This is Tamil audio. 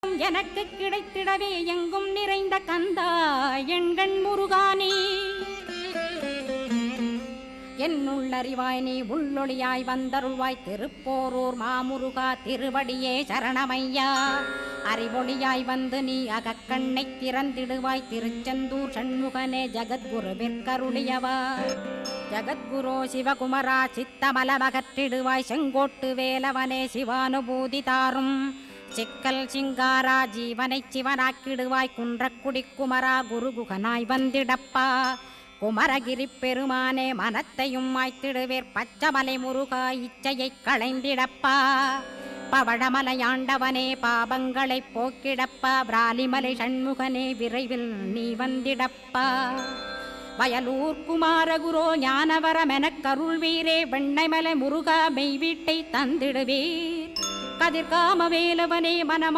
எனக்கு கிடைத்திடவே எங்கும் நிறைந்த கந்தா எண்கண் முருகானே என்னுள்ளறிவாய் நீ உள்ளொளியாய் வந்தருள்வாய் திருப்போரூர் மாமுருகா திருவடியே சரணமையா அறிவொளியாய் வந்து நீ அகக்கண்ணை திறந்திடுவாய் திருச்செந்தூர் சண்முகனே ஜகத்குருவிற்கருளியவா ஜகத்குரு சிவகுமரா சித்தமலமகற்றிடுவாய் செங்கோட்டு வேலவனே சிவானுபூதி தாரும் சிக்கல் சிங்காரா ஜீவனை சிவனாக்கிடுவாய் குன்றக்குடி குமரா குருகுகனாய் வந்திடப்பா குமரகிரி பெருமானே மனத்தையும் மாய்த்திடுவேர் பச்சமலை முருகா இச்சையை களைந்திடப்பா பவழமலையாண்டவனே பாபங்களை போக்கிடப்பா பிராலிமலை சண்முகனே விரைவில் நீ வந்திடப்பா வயலூர் குமாரகுரோ ஞானவரமெனக் கருள்வீரே வெண்ணைமலை முருகா மெய் வீட்டை தந்திடுவீர் கதிர்காம வேலவனே மனமா